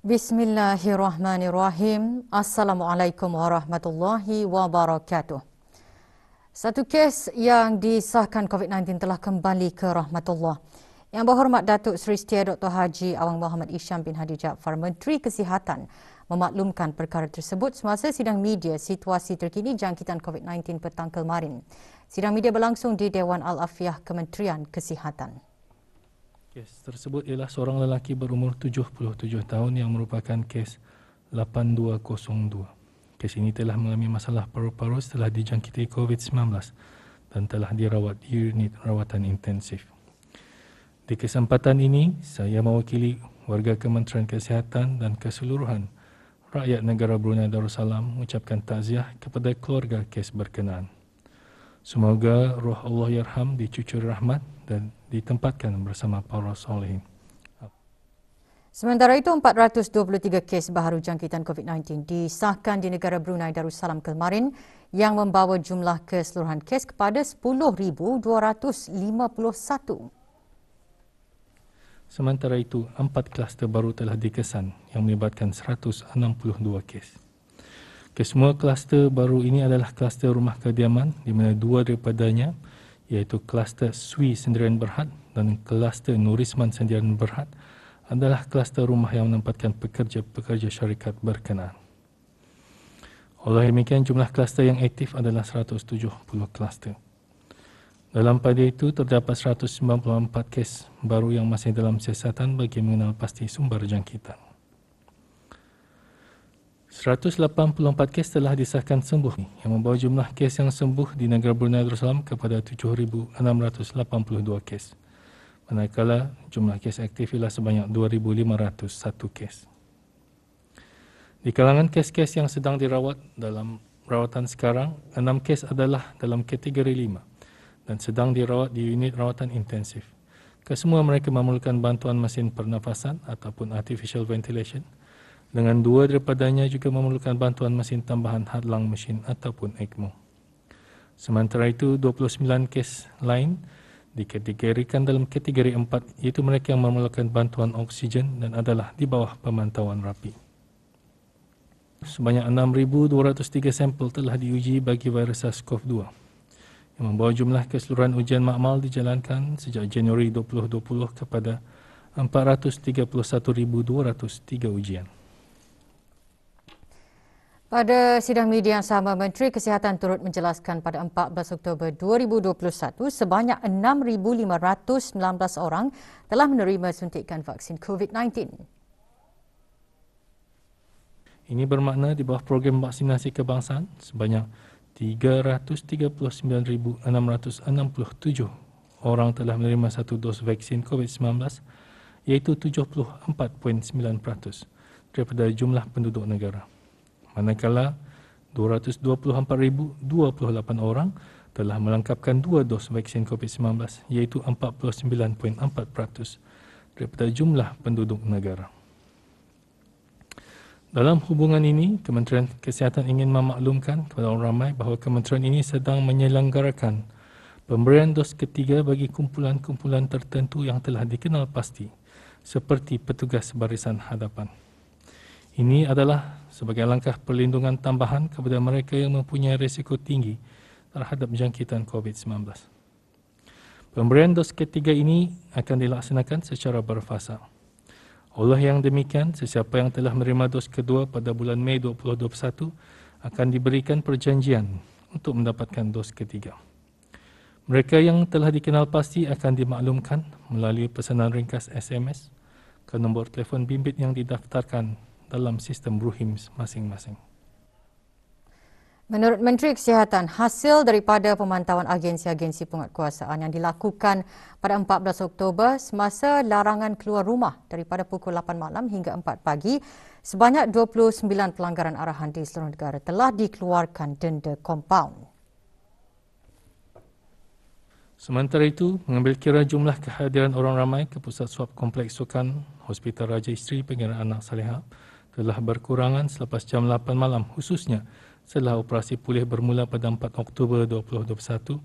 Bismillahirrahmanirrahim. Assalamualaikum warahmatullahi wabarakatuh. Satu kes yang disahkan COVID-19 telah kembali ke rahmatullah. Yang berhormat Datuk Seri Setia Dr. Haji Awang Muhammad Isham bin Hadi Jaafar, Menteri Kesihatan, memaklumkan perkara tersebut semasa sidang media situasi terkini jangkitan COVID-19 petang kemarin. Sidang media berlangsung di Dewan Al-Afiah Kementerian Kesihatan. Kes tersebut ialah seorang lelaki berumur 77 tahun yang merupakan kes 8202. Kes ini telah mengalami masalah paru-paru setelah dijangkiti COVID-19 dan telah dirawat di unit rawatan intensif. Di kesempatan ini, saya mewakili warga Kementerian Kesihatan dan keseluruhan rakyat negara Brunei Darussalam mengucapkan takziah kepada keluarga kes berkenaan. Semoga roh Allah Yarham dicucur rahmat dan ditempatkan bersama para solehin. Sementara itu, 423 kes baharu jangkitan COVID-19 disahkan di negara Brunei Darussalam kemarin yang membawa jumlah keseluruhan kes kepada 10,251. Sementara itu, 4 kluster baru telah dikesan yang melibatkan 162 kes. Kesemua kluster baru ini adalah kluster rumah kediaman di mana 2 daripadanya iaitu kluster Swi Sendirian Berhad dan kluster Nurisman Sendirian Berhad adalah kluster rumah yang menempatkan pekerja-pekerja syarikat berkenaan. Oleh demikian, jumlah kluster yang aktif adalah 170 kluster. Dalam pada itu, terdapat 194 kes baru yang masih dalam siasatan bagi mengenal pasti sumber jangkitan. 184 kes telah disahkan sembuh yang membawa jumlah kes yang sembuh di negara Brunei Darussalam kepada 7,682 kes. Manakala jumlah kes aktif ialah sebanyak 2,501 kes. Di kalangan kes-kes yang sedang dirawat dalam rawatan sekarang, 6 kes adalah dalam kategori 5 dan sedang dirawat di unit rawatan intensif. Kesemua mereka memerlukan bantuan mesin pernafasan ataupun artificial ventilation, dengan 2 daripadanya juga memerlukan bantuan mesin tambahan hadlang mesin ataupun ECMO. Sementara itu, 29 kes lain dikategorikan dalam kategori 4, iaitu mereka yang memerlukan bantuan oksigen dan adalah di bawah pemantauan rapi. Sebanyak 6,203 sampel telah diuji bagi virus SARS-CoV-2 yang membawa jumlah keseluruhan ujian makmal dijalankan sejak Januari 2020 kepada 431,203 ujian. Pada sidang media yang sama, Menteri Kesihatan turut menjelaskan pada 14 Oktober 2021, sebanyak 6,519 orang telah menerima suntikan vaksin COVID-19. Ini bermakna di bawah program vaksinasi kebangsaan, sebanyak 339,667 orang telah menerima satu dos vaksin COVID-19, iaitu 74.9% daripada jumlah penduduk negara. Manakala 224,028 orang telah melengkapkan 2 dos vaksin COVID-19, iaitu 49.4% daripada jumlah penduduk negara. Dalam hubungan ini, Kementerian Kesihatan ingin memaklumkan kepada orang ramai bahawa kementerian ini sedang menyelenggarakan pemberian dos ketiga bagi kumpulan-kumpulan tertentu yang telah dikenal pasti, seperti petugas barisan hadapan. Ini adalah sebagai langkah perlindungan tambahan kepada mereka yang mempunyai risiko tinggi terhadap jangkitan COVID-19. Pemberian dos ketiga ini akan dilaksanakan secara berfasa. Oleh yang demikian, sesiapa yang telah menerima dos kedua pada bulan Mei 2021 akan diberikan perjanjian untuk mendapatkan dos ketiga. Mereka yang telah dikenal pasti akan dimaklumkan melalui pesanan ringkas SMS ke nombor telefon bimbit yang didaftarkan dalam sistem BRUHIMS masing-masing. Menurut Menteri Kesihatan, hasil daripada pemantauan agensi-agensi penguatkuasaan yang dilakukan pada 14 Oktober semasa larangan keluar rumah daripada pukul 8 malam hingga 4 pagi, sebanyak 29 pelanggaran arahan di seluruh negara telah dikeluarkan denda kompaun. Sementara itu, mengambil kira jumlah kehadiran orang ramai ke pusat swab Kompleks Sukan Hospital Raja Isteri Penggiraan Anak Saleha telah berkurangan selepas jam 8 malam, khususnya setelah operasi pulih bermula pada 4 Oktober 2021.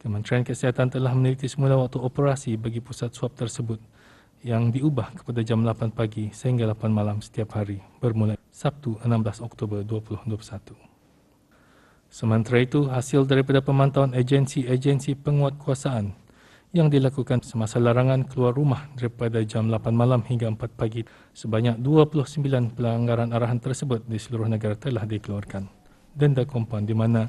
Kementerian Kesihatan telah meneliti semula waktu operasi bagi pusat swab tersebut, yang diubah kepada jam 8 pagi sehingga 8 malam setiap hari bermula Sabtu 16 Oktober 2021. Sementara itu, hasil daripada pemantauan agensi-agensi penguatkuasaan yang dilakukan semasa larangan keluar rumah daripada jam 8 malam hingga 4 pagi, sebanyak 29 pelanggaran arahan tersebut di seluruh negara telah dikeluarkan. Denda kompaun di mana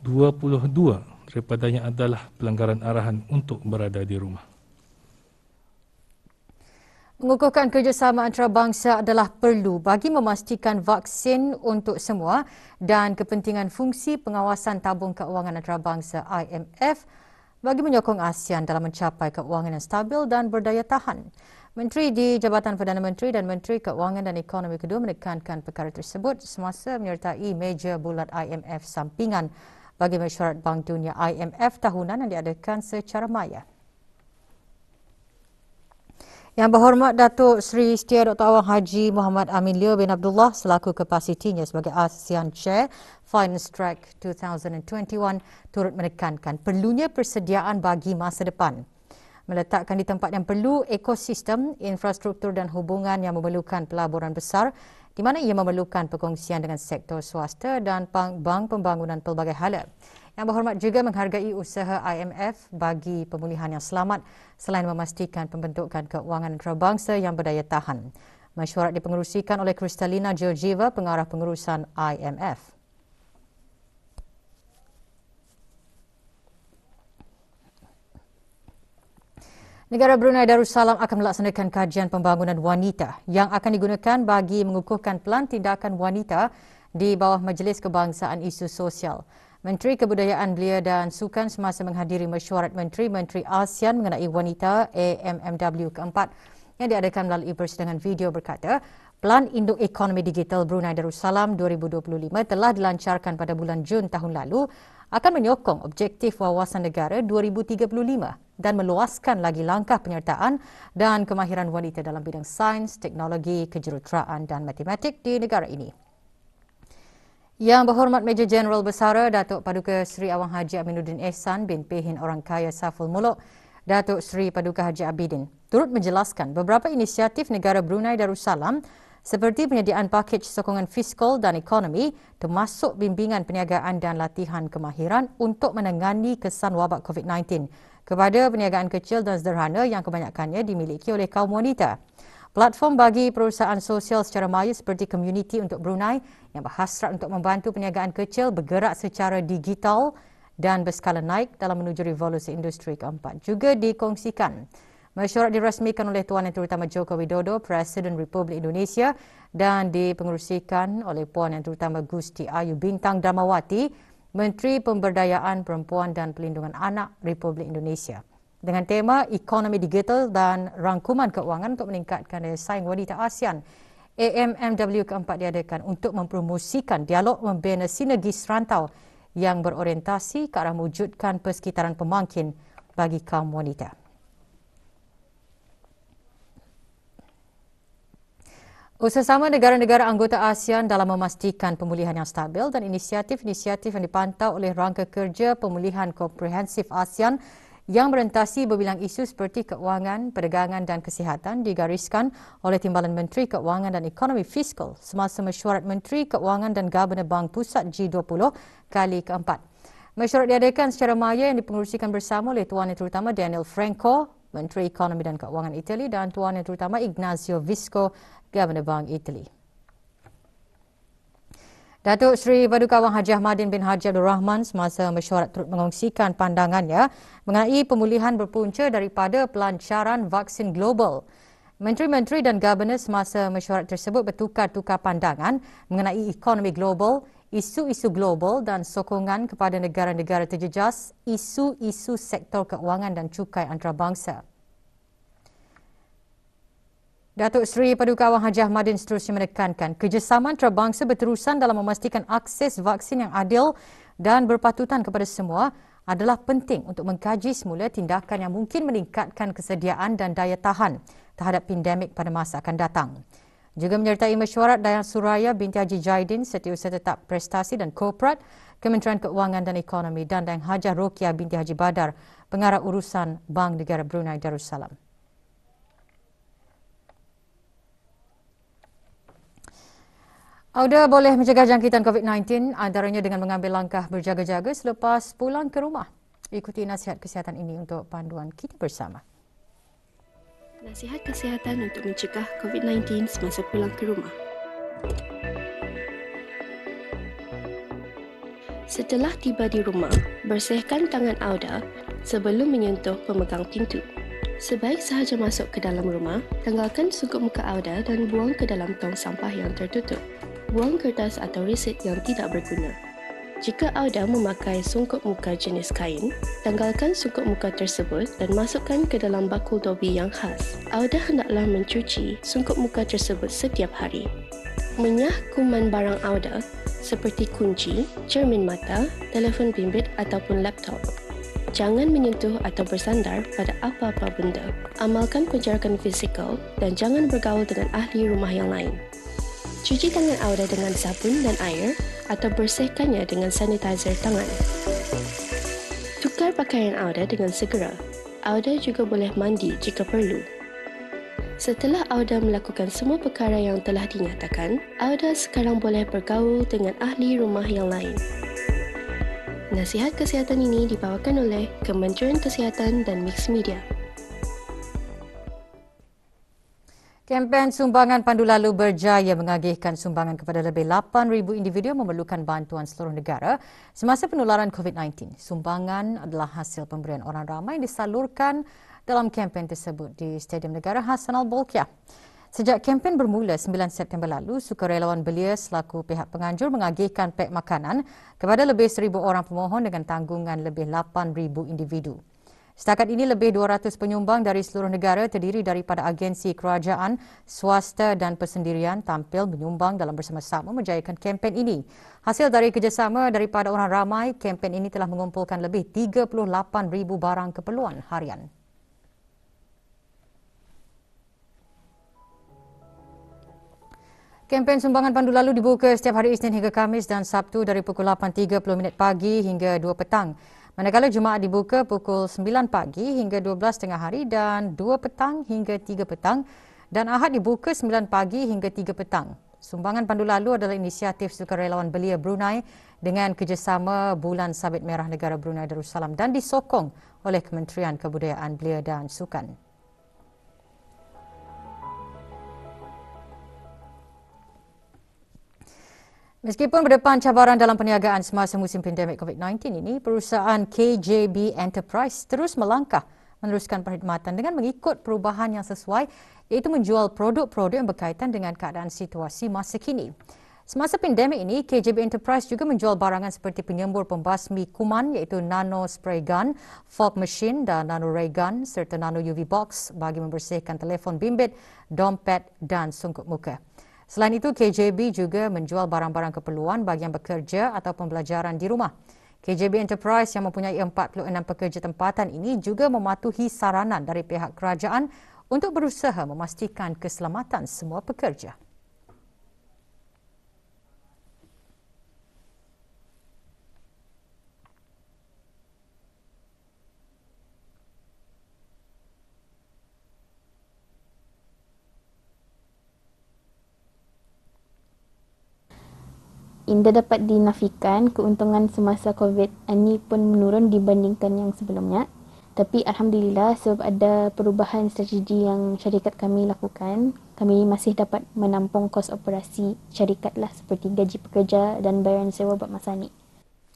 22 daripadanya adalah pelanggaran arahan untuk berada di rumah. Mengukuhkan kerjasama antarabangsa adalah perlu bagi memastikan vaksin untuk semua dan kepentingan fungsi pengawasan tabung keuangan antarabangsa IMF bagi menyokong ASEAN dalam mencapai keuangan yang stabil dan berdaya tahan. Menteri di Jabatan Perdana Menteri dan Menteri Keuangan dan Ekonomi kedua menekankan perkara tersebut semasa menyertai meja bulat IMF sampingan bagi mesyuarat Bank Dunia IMF tahunan yang diadakan secara maya. Yang berhormat Datuk Seri Setia Dr. Awang Haji Muhammad Amin Leo bin Abdullah selaku kapasitinya sebagai ASEAN Chair Finance Track 2021 turut menekankan perlunya persediaan bagi masa depan. Meletakkan di tempat yang perlu ekosistem, infrastruktur dan hubungan yang memerlukan pelaburan besar di mana ia memerlukan perkongsian dengan sektor swasta dan bank pembangunan pelbagai hala. Yang berhormat juga menghargai usaha IMF bagi pemulihan yang selamat selain memastikan pembentukan keuangan antarabangsa yang berdaya tahan. Mesyuarat dipengerusikan oleh Kristalina Georgieva, pengarah pengurusan IMF. Negara Brunei Darussalam akan melaksanakan kajian pembangunan wanita yang akan digunakan bagi mengukuhkan pelan tindakan wanita di bawah Majlis Kebangsaan Isu Sosial. Menteri Kebudayaan Belia dan Sukan semasa menghadiri mesyuarat Menteri-Menteri ASEAN mengenai wanita AMMW keempat yang diadakan melalui persidangan video berkata, Pelan Induk Ekonomi Digital Brunei Darussalam 2025 telah dilancarkan pada bulan Jun tahun lalu akan menyokong objektif wawasan negara 2035 dan meluaskan lagi langkah penyertaan dan kemahiran wanita dalam bidang sains, teknologi, kejuruteraan dan matematik di negara ini. Yang berhormat Major Jeneral Bersara Datuk Paduka Seri Awang Haji Aminuddin Ehsan bin Pehin Orang Kaya Saful Muluk, Datuk Seri Paduka Haji Abidin turut menjelaskan beberapa inisiatif negara Brunei Darussalam seperti penyediaan pakej sokongan fiskal dan ekonomi termasuk bimbingan perniagaan dan latihan kemahiran untuk menangani kesan wabak COVID-19 kepada perniagaan kecil dan sederhana yang kebanyakannya dimiliki oleh kaum wanita. Platform bagi perusahaan sosial secara maya seperti Community untuk Brunei yang berhasrat untuk membantu perniagaan kecil bergerak secara digital dan berskala naik dalam menuju revolusi industri keempat juga dikongsikan. Mesyuarat dirasmikan oleh Tuan Yang Terutama Joko Widodo, Presiden Republik Indonesia dan dipengerusikan oleh Puan Yang Terutama Gusti Ayu Bintang Darmawati, Menteri Pemberdayaan Perempuan dan Pelindungan Anak Republik Indonesia. Dengan tema Ekonomi Digital dan Rangkuman Keuangan untuk meningkatkan daya saing wanita ASEAN, AMMW keempat diadakan untuk mempromosikan dialog membina sinergi serantau yang berorientasi ke arah mewujudkan persekitaran pemangkin bagi kaum wanita. Usaha negara-negara anggota ASEAN dalam memastikan pemulihan yang stabil dan inisiatif-inisiatif yang dipantau oleh Rangka Kerja Pemulihan Komprehensif ASEAN yang merentasi berbilang isu seperti keuangan, perdagangan dan kesihatan digariskan oleh Timbalan Menteri Keuangan dan Ekonomi Fiskal semasa mesyuarat Menteri Keuangan dan Gabenor Bank Pusat G20 kali keempat. Mesyuarat diadakan secara maya yang dipengerusikan bersama oleh Tuan Yang Terutama Daniel Franco, Menteri Ekonomi dan Keuangan Itali dan Tuan Yang Terutama Ignazio Visco, Gabenor Bank Itali. Datuk Seri Paduka Awang Haji Ahmadin bin Haji Abdul Rahman semasa mesyuarat turut mengongsikan pandangannya mengenai pemulihan berpunca daripada pelancaran vaksin global. Menteri-menteri dan Gabenor semasa mesyuarat tersebut bertukar-tukar pandangan mengenai ekonomi global, isu-isu global dan sokongan kepada negara-negara terjejas, isu-isu sektor keuangan dan cukai antarabangsa. Datuk Seri Paduka Awang Haji Ahmadin seterusnya menekankan kerjasama antarabangsa berterusan dalam memastikan akses vaksin yang adil dan berpatutan kepada semua adalah penting untuk mengkaji semula tindakan yang mungkin meningkatkan kesediaan dan daya tahan terhadap pandemik pada masa akan datang. Juga menyertai mesyuarat Dayang Suraya binti Haji Jaidin, Setiausaha Tetap Prestasi dan Korporat, Kementerian Keuangan dan Ekonomi dan Dayang Hajah Rokiah binti Haji Badar, Pengarah Urusan Bank Negara Brunei Darussalam. Auda boleh mencegah jangkitan COVID-19 antaranya dengan mengambil langkah berjaga-jaga selepas pulang ke rumah. Ikuti nasihat kesihatan ini untuk panduan kita bersama. Nasihat kesihatan untuk mencegah COVID-19 semasa pulang ke rumah. Setelah tiba di rumah, bersihkan tangan Auda sebelum menyentuh pemegang pintu. Sebaik sahaja masuk ke dalam rumah, tanggalkan sungkup muka Auda dan buang ke dalam tong sampah yang tertutup. Buang kertas atau resit yang tidak berguna. Jika Auda memakai sungkup muka jenis kain, tanggalkan sungkup muka tersebut dan masukkan ke dalam bakul dobi yang khas. Auda hendaklah mencuci sungkup muka tersebut setiap hari. Menyah kuman barang Auda seperti kunci, cermin mata, telefon bimbit ataupun laptop. Jangan menyentuh atau bersandar pada apa-apa benda. Amalkan penjarakan fizikal dan jangan bergaul dengan ahli rumah yang lain. Cuci tangan Auda dengan sabun dan air atau bersihkannya dengan sanitizer tangan. Tukar pakaian Auda dengan segera. Auda juga boleh mandi jika perlu. Setelah Auda melakukan semua perkara yang telah dinyatakan, Auda sekarang boleh bergaul dengan ahli rumah yang lain. Nasihat kesihatan ini dibawakan oleh Kementerian Kesihatan dan Mix Media. Kempen sumbangan pandu lalu berjaya mengagihkan sumbangan kepada lebih 8,000 individu yang memerlukan bantuan seluruh negara semasa penularan COVID-19. Sumbangan adalah hasil pemberian orang ramai yang disalurkan dalam kempen tersebut di Stadium Negara Hassanal Bolkiah. Sejak kempen bermula 9 September lalu, sukarelawan belia selaku pihak penganjur mengagihkan pek makanan kepada lebih 1,000 orang pemohon dengan tanggungan lebih 8,000 individu. Setakat ini lebih 200 penyumbang dari seluruh negara terdiri daripada agensi kerajaan, swasta dan persendirian tampil menyumbang dalam bersama-sama menjayakan kempen ini. Hasil dari kerjasama daripada orang ramai, kempen ini telah mengumpulkan lebih 38,000 barang keperluan harian. Kempen sumbangan pandu lalu dibuka setiap hari Isnin hingga Khamis dan Sabtu dari pukul 8.30 pagi hingga 2 petang. Manakala Jumaat dibuka pukul 9 pagi hingga 12 tengah hari dan 2 petang hingga 3 petang dan Ahad dibuka 9 pagi hingga 3 petang. Sumbangan pandu lalu adalah inisiatif sukarelawan belia Brunei dengan kerjasama Bulan Sabit Merah Negara Brunei Darussalam dan disokong oleh Kementerian Kebudayaan Belia dan Sukan. Meskipun berdepan cabaran dalam perniagaan semasa musim pandemik COVID-19 ini, perusahaan KJB Enterprise terus melangkah meneruskan perkhidmatan dengan mengikut perubahan yang sesuai iaitu menjual produk-produk yang berkaitan dengan keadaan situasi masa kini. Semasa pandemik ini, KJB Enterprise juga menjual barangan seperti penyembur pembasmi kuman iaitu nano spray gun, fog machine dan nano ray gun serta nano UV box bagi membersihkan telefon bimbit, dompet dan sungkup muka. Selain itu, KJB juga menjual barang-barang keperluan bagi yang bekerja atau pembelajaran di rumah. KJB Enterprise yang mempunyai 46 pekerja tempatan ini juga mematuhi saranan dari pihak kerajaan untuk berusaha memastikan keselamatan semua pekerja. Indah dapat dinafikan keuntungan semasa COVID ini pun menurun dibandingkan yang sebelumnya. Tapi Alhamdulillah sebab ada perubahan strategi yang syarikat kami lakukan, kami masih dapat menampung kos operasi syarikat lah seperti gaji pekerja dan bayaran sewa buat masa ini.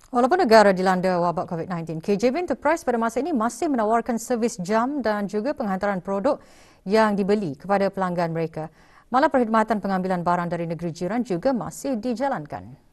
Walaupun negara dilanda wabak COVID-19, KJB Enterprise pada masa ini masih menawarkan servis jam dan juga penghantaran produk yang dibeli kepada pelanggan mereka. Malah perkhidmatan pengambilan barang dari negeri jiran juga masih dijalankan.